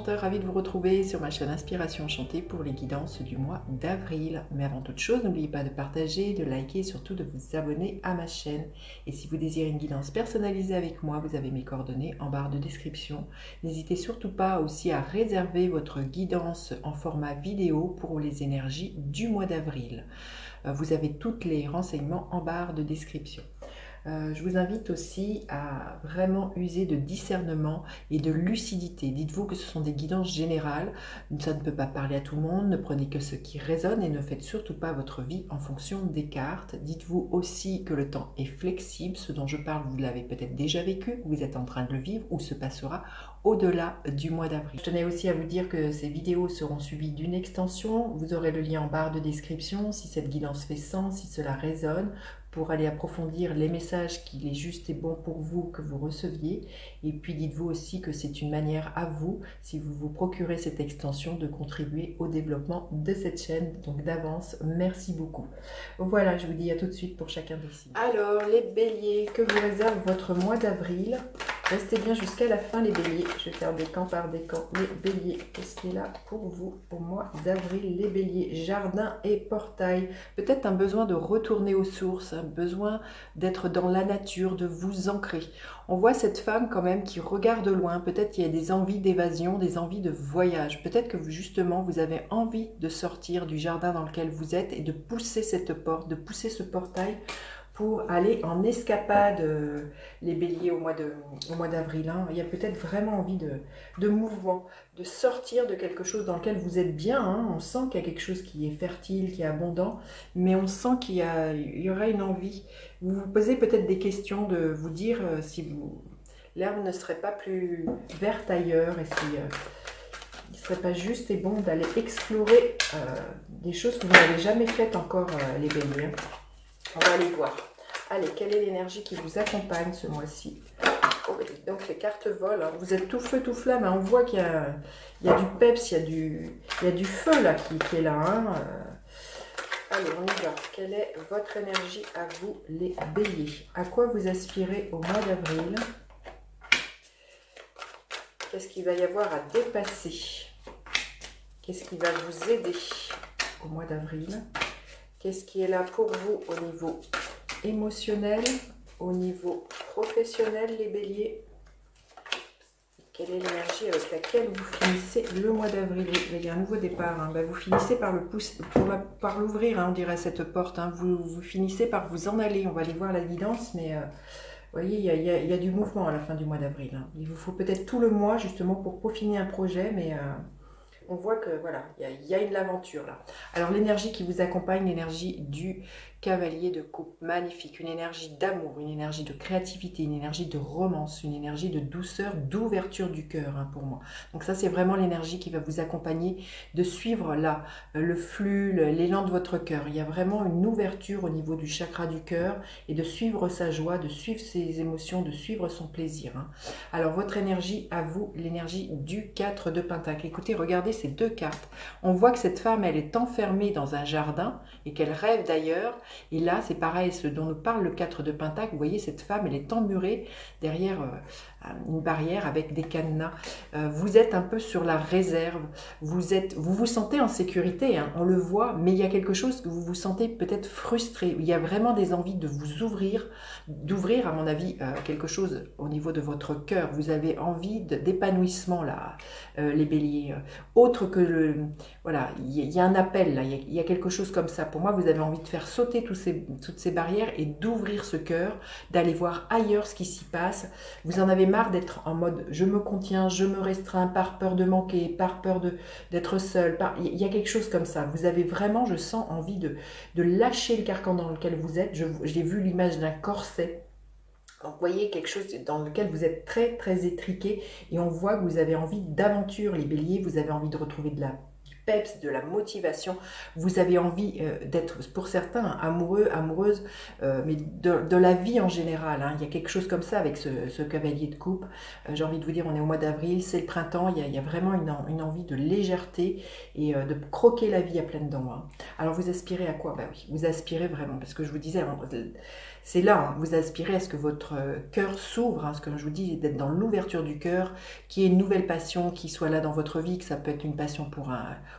enchanteur, ravi de vous retrouver sur ma chaîne Inspiration Enchantée pour les guidances du mois d'avril. Mais avant toute chose, n'oubliez pas de partager, de liker et surtout de vous abonner à ma chaîne. Et si vous désirez une guidance personnalisée avec moi, vous avez mes coordonnées en barre de description. N'hésitez surtout pas aussi à réserver votre guidance en format vidéo pour les énergies du mois d'avril. Vous avez tous les renseignements en barre de description. Je vous invite aussi à vraiment user de discernement et de lucidité. Dites-vous que ce sont des guidances générales, ça ne peut pas parler à tout le monde, ne prenez que ce qui résonne et ne faites surtout pas votre vie en fonction des cartes. Dites-vous aussi que le temps est flexible, ce dont je parle vous l'avez peut-être déjà vécu, vous êtes en train de le vivre ou se passera au-delà du mois d'avril. Je tenais aussi à vous dire que ces vidéos seront suivies d'une extension, vous aurez le lien en barre de description si cette guidance fait sens, si cela résonne, pour aller approfondir les messages qu'il est juste et bon pour vous que vous receviez. Et puis dites-vous aussi que c'est une manière à vous, si vous vous procurez cette extension, de contribuer au développement de cette chaîne. Donc d'avance, merci beaucoup. Voilà, je vous dis à tout de suite pour chacun des signes. Alors les béliers, que vous réserve votre mois d'avril? Restez bien jusqu'à la fin les béliers. Je vais faire des camps par des camps. Les béliers, qu'est-ce qui est là pour vous au mois d'avril? Les béliers, jardin et portail. Peut-être un besoin de retourner aux sources, un besoin d'être dans la nature, de vous ancrer. On voit cette femme quand même qui regarde loin. Peut-être qu'il y a des envies d'évasion, des envies de voyage. Peut-être que justement vous avez envie de sortir du jardin dans lequel vous êtes et de pousser cette porte, de pousser ce portail pour aller en escapade, les béliers au mois d'avril. Hein. Il y a peut-être vraiment envie de mouvement, de sortir de quelque chose dans lequel vous êtes bien. Hein. On sent qu'il y a quelque chose qui est fertile, qui est abondant, mais on sent qu'il y aura une envie. Vous vous posez peut-être des questions de vous dire si l'herbe ne serait pas plus verte ailleurs et si il ne serait pas juste et bon d'aller explorer des choses que vous n'avez jamais faites encore, les béliers. On va aller voir. Allez, quelle est l'énergie qui vous accompagne ce mois-ci? Oh, donc les cartes volent. Hein. Vous êtes tout feu, tout flamme. Hein. On voit qu'il y a du peps, il y a du feu là qui est là. Hein. Allez, on y va. Quelle est votre énergie à vous, les béliers? À quoi vous aspirez au mois d'avril? Qu'est-ce qu'il va y avoir à dépasser? Qu'est-ce qui va vous aider au mois d'avril? Qu'est-ce qui est là pour vous au niveau émotionnel, au niveau professionnel, les béliers? Quelle est l'énergie avec laquelle vous finissez le mois d'avril? Il y a un nouveau départ. Hein. Vous finissez par par l'ouvrir, hein, on dirait, cette porte. Hein. Vous finissez par vous en aller. On va aller voir la guidance, mais vous voyez, il y a du mouvement à la fin du mois d'avril. Hein. Il vous faut peut-être tout le mois justement pour peaufiner un projet, mais on voit que voilà, il y a une aventure là. Alors l'énergie qui vous accompagne, l'énergie du cavalier de coupe, magnifique, une énergie d'amour, une énergie de créativité, une énergie de romance, une énergie de douceur, d'ouverture du cœur, hein, pour moi. Donc ça, c'est vraiment l'énergie qui va vous accompagner de suivre là le flux, l'élan de votre cœur. Il y a vraiment une ouverture au niveau du chakra du cœur et de suivre sa joie, de suivre ses émotions, de suivre son plaisir. Hein. Alors votre énergie à vous, l'énergie du 4 de Pentacle. Écoutez, regardez ces deux cartes. On voit que cette femme, elle est enfermée dans un jardin et qu'elle rêve d'ailleurs. Et là, c'est pareil, ce dont nous parle le 4 de Pentacle. Vous voyez, cette femme, elle est emmurée derrière une barrière avec des cadenas. Vous êtes un peu sur la réserve. Vous vous sentez en sécurité, hein, on le voit, mais il y a quelque chose que vous vous sentez peut-être frustré. Il y a vraiment des envies de vous ouvrir, d'ouvrir, à mon avis, quelque chose au niveau de votre cœur. Vous avez envie d'épanouissement, là, les béliers. Autre que voilà, il y a un appel, là, il y a quelque chose comme ça. Pour moi, vous avez envie de faire sauter toutes ces barrières et d'ouvrir ce cœur, d'aller voir ailleurs ce qui s'y passe. Vous en avez marre d'être en mode je me contiens, je me restreins par peur de manquer, par peur d'être seul. Il y a quelque chose comme ça. Vous avez vraiment, je sens, envie de lâcher le carcan dans lequel vous êtes. J'ai vu l'image d'un corset. Donc, vous voyez quelque chose dans lequel vous êtes très, très étriqué et on voit que vous avez envie d'aventure, les béliers. Vous avez envie de retrouver du peps, de la motivation. Vous avez envie d'être, pour certains, amoureux, amoureuse, mais de la vie en général. Hein. Il y a quelque chose comme ça avec ce cavalier de coupe. J'ai envie de vous dire, on est au mois d'avril, c'est le printemps, il y a vraiment une envie de légèreté et de croquer la vie à pleines dents. Hein. Alors vous aspirez à quoi? Bah oui, vous aspirez vraiment, parce que je vous disais, c'est là, hein, vous aspirez à ce que votre cœur s'ouvre, hein, ce que je vous dis, d'être dans l'ouverture du cœur, qu'il y ait une nouvelle passion qui soit là dans votre vie, que ça peut être une passion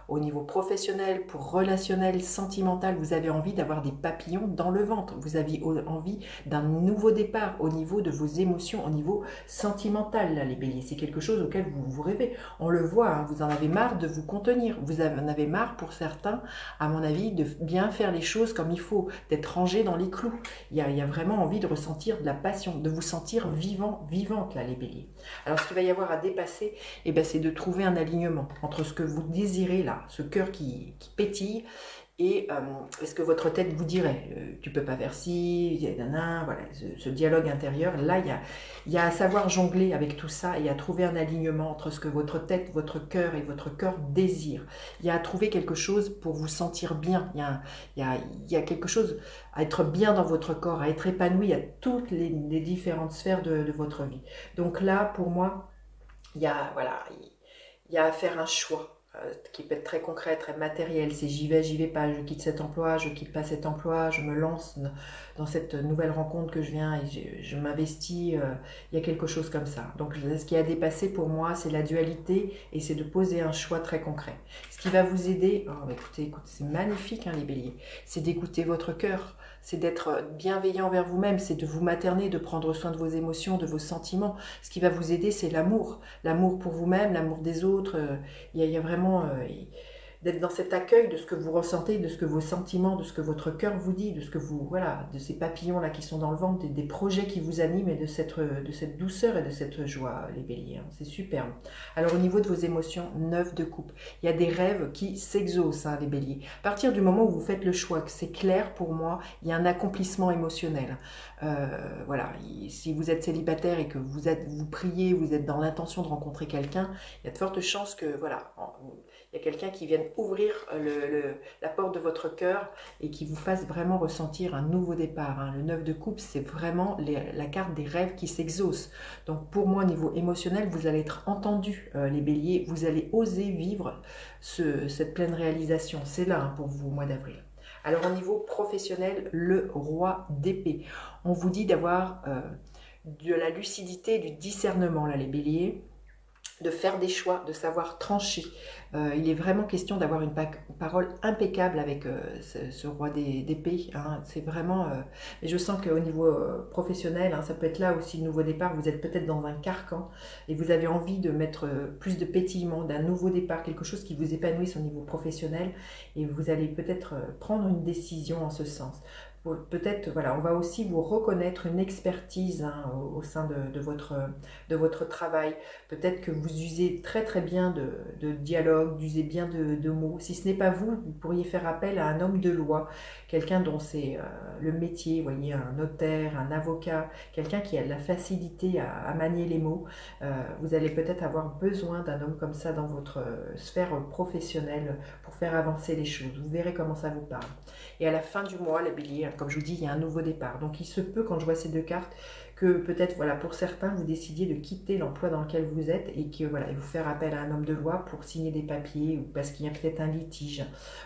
au niveau professionnel, pour relationnel, sentimental. Vous avez envie d'avoir des papillons dans le ventre, vous avez envie d'un nouveau départ au niveau de vos émotions, au niveau sentimental, là, les béliers. C'est quelque chose auquel vous rêvez. On le voit, hein, vous en avez marre de vous contenir, vous en avez marre pour certains, à mon avis, de bien faire les choses comme il faut, d'être rangé dans les clous. Il y a vraiment envie de ressentir de la passion, de vous sentir vivant, vivante, là, les béliers. Alors, ce qu'il va y avoir à dépasser, eh ben, c'est de trouver un alignement entre ce que vous désirez, là, ce cœur qui pétille, et est-ce que votre tête vous dirait tu peux pas faire ci, nanana, voilà, ce dialogue intérieur, là, il y a à savoir jongler avec tout ça et à trouver un alignement entre ce que votre tête, votre cœur et votre cœur désirent. Il y a à trouver quelque chose pour vous sentir bien. Il y a quelque chose à être bien dans votre corps, à être épanoui à toutes les différentes sphères de votre vie. Donc là, pour moi, voilà, il y a à faire un choix qui peut être très concret, très matériel. C'est j'y vais pas, je quitte cet emploi, je quitte pas cet emploi, je me lance dans cette nouvelle rencontre que je viens et je m'investis. Il y a quelque chose comme ça. Donc ce qui a dépassé pour moi, c'est la dualité et c'est de poser un choix très concret. Ce qui va vous aider, écoutez, c'est magnifique, hein, les béliers, c'est d'écouter votre cœur. C'est d'être bienveillant vers vous-même, c'est de vous materner, de prendre soin de vos émotions, de vos sentiments. Ce qui va vous aider, c'est l'amour. L'amour pour vous-même, l'amour des autres. Il y a vraiment d'être dans cet accueil de ce que vous ressentez, de ce que vos sentiments, de ce que votre cœur vous dit, de ce que vous, voilà, de ces papillons-là qui sont dans le ventre, des projets qui vous animent et de cette douceur et de cette joie, les béliers. Hein. C'est superbe. Alors au niveau de vos émotions, 9 de coupe. Il y a des rêves qui s'exaucent, hein, les béliers. À partir du moment où vous faites le choix, que c'est clair pour moi, il y a un accomplissement émotionnel. Voilà, si vous êtes célibataire et que vous priez, vous êtes dans l'intention de rencontrer quelqu'un, il y a de fortes chances que, voilà, il y a quelqu'un qui vienne ouvrir la porte de votre cœur et qui vous fasse vraiment ressentir un nouveau départ. Hein. Le 9 de coupe, c'est vraiment la carte des rêves qui s'exaucent. Donc pour moi, au niveau émotionnel, vous allez être entendu, les béliers. Vous allez oser vivre cette pleine réalisation. C'est là, hein, pour vous au mois d'avril. Alors au niveau professionnel, le roi d'épée. On vous dit d'avoir de la lucidité, du discernement, là, les béliers, de faire des choix, de savoir trancher. Il est vraiment question d'avoir une parole impeccable avec ce roi d'épée. Hein. C'est vraiment... et je sens qu'au niveau professionnel, hein, ça peut être là aussi le nouveau départ. Vous êtes peut-être dans un carcan et vous avez envie de mettre plus de pétillement, d'un nouveau départ, quelque chose qui vous épanouisse au niveau professionnel. Et vous allez peut-être prendre une décision en ce sens. Peut-être, voilà, on va aussi vous reconnaître une expertise, hein, au sein de votre travail. Peut-être que vous usez très très bien de dialogue, vous usez bien de mots. Si ce n'est pas vous, vous pourriez faire appel à un homme de loi, quelqu'un dont c'est le métier, vous voyez, un notaire, un avocat, quelqu'un qui a de la facilité à manier les mots. Vous allez peut-être avoir besoin d'un homme comme ça dans votre sphère professionnelle pour faire avancer les choses. Vous verrez comment ça vous parle. Et à la fin du mois, les béliers, comme je vous dis, il y a un nouveau départ. Donc il se peut, quand je vois ces deux cartes, que peut-être, voilà, pour certains, vous décidiez de quitter l'emploi dans lequel vous êtes et que, voilà, vous faire appel à un homme de loi pour signer des papiers ou parce qu'il y a peut-être un litige.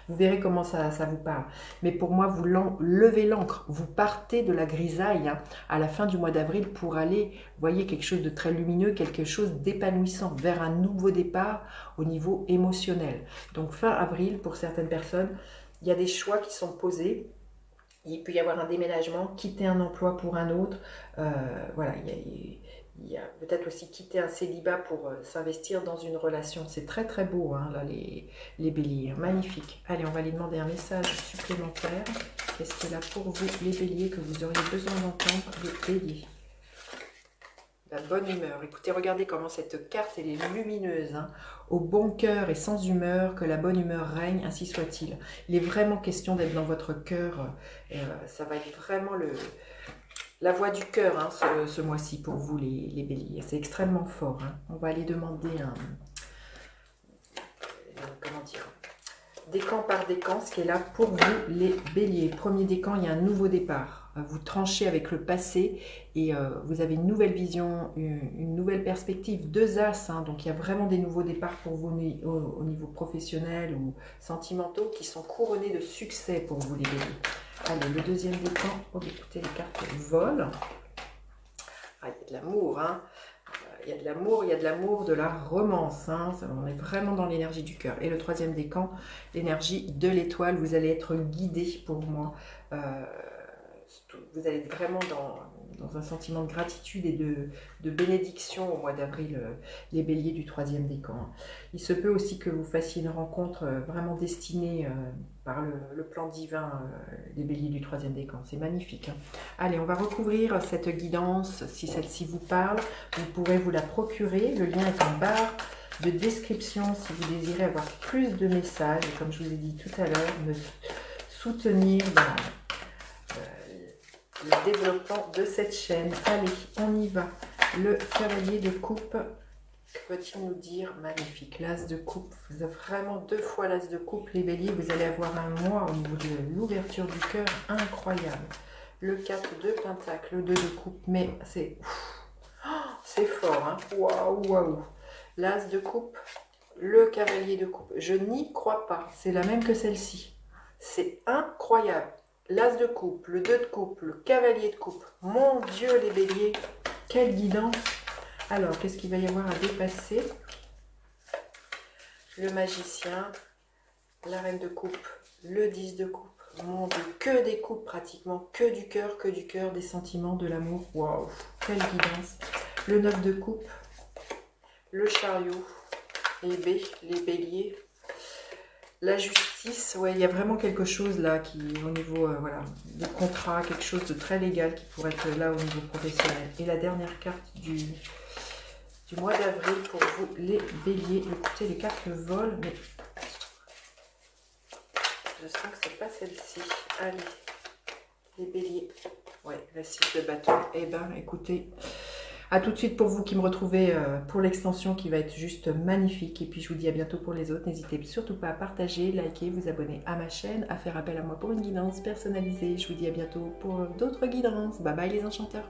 Vous verrez comment ça vous parle. Mais pour moi, vous levez l'ancre, vous partez de la grisaille, hein, à la fin du mois d'avril pour aller, vous voyez, quelque chose de très lumineux, quelque chose d'épanouissant, vers un nouveau départ au niveau émotionnel. Donc fin avril, pour certaines personnes, il y a des choix qui sont posés. Il peut y avoir un déménagement, quitter un emploi pour un autre. Voilà, il y a peut-être aussi quitter un célibat pour s'investir dans une relation. C'est très très beau, hein, là, les béliers. Magnifique. Allez, on va aller demander un message supplémentaire. Qu'est-ce qu'il y a là pour vous, les béliers, que vous auriez besoin d'entendre, les béliers? La bonne humeur. Écoutez, regardez comment cette carte, elle est lumineuse. Hein. Au bon cœur et sans humeur, que la bonne humeur règne, ainsi soit-il. Il est vraiment question d'être dans votre cœur. Ça va être vraiment la voix du cœur, hein, ce mois-ci pour vous, les béliers. C'est extrêmement fort. Hein. On va aller demander comment dire, décan par décan, ce qui est là pour vous les béliers. Premier décan, il y a un nouveau départ. Vous tranchez avec le passé et vous avez une nouvelle vision, une nouvelle perspective. Deux as, hein, donc il y a vraiment des nouveaux départs pour vous au niveau professionnel ou sentimentaux qui sont couronnés de succès pour vous les béliers. Allez, le deuxième décan, oh, écoutez, les cartes volent. Ah, il y a de l'amour, hein. Il y a de l'amour, il y a de l'amour, de la romance, hein. On est vraiment dans l'énergie du cœur. Et le troisième décan, l'énergie de l'étoile, vous allez être guidé pour moi. Vous allez être vraiment dans un sentiment de gratitude et de bénédiction au mois d'avril, les béliers du troisième décan. Il se peut aussi que vous fassiez une rencontre vraiment destinée par le plan divin des béliers du troisième décan. C'est magnifique, hein. Allez, on va recouvrir cette guidance. Si celle-ci vous parle, vous pourrez vous la procurer. Le lien est en barre de description si vous désirez avoir plus de messages. Et comme je vous ai dit tout à l'heure, me soutenir dans le développement de cette chaîne. Allez, on y va. Le cavalier de coupe, que peut-il nous dire? Magnifique, l'as de coupe. Vous avez vraiment deux fois l'as de coupe, les béliers. Vous allez avoir un mois au niveau de l'ouverture du cœur incroyable. Le 4 de pentacle, le 2 de coupe, mais c'est fort, hein. Waouh, waouh. L'as de coupe, le cavalier de coupe. Je n'y crois pas. C'est la même que celle-ci. C'est incroyable. L'as de coupe, le 2 de coupe, le cavalier de coupe. Mon Dieu, les béliers, quelle guidance. Alors, qu'est-ce qu'il va y avoir à dépasser? Le magicien, la reine de coupe, le 10 de coupe. Mon Dieu, que des coupes pratiquement, que du cœur, des sentiments, de l'amour. Waouh, quelle guidance. Le 9 de coupe, le chariot, les béliers. La justice, ouais, il y a vraiment quelque chose là qui, au niveau voilà, des contrats, quelque chose de très légal qui pourrait être là au niveau professionnel. Et la dernière carte du mois d'avril pour vous, les béliers. Écoutez, les cartes volent, mais je sens que c'est pas celle-ci. Allez, les béliers. Ouais, la 6 de bâton. Eh ben, écoutez, à tout de suite pour vous qui me retrouvez pour l'extension qui va être juste magnifique. Et puis je vous dis à bientôt pour les autres. N'hésitez surtout pas à partager, liker, vous abonner à ma chaîne, à faire appel à moi pour une guidance personnalisée. Je vous dis à bientôt pour d'autres guidances. Bye bye les enchanteurs.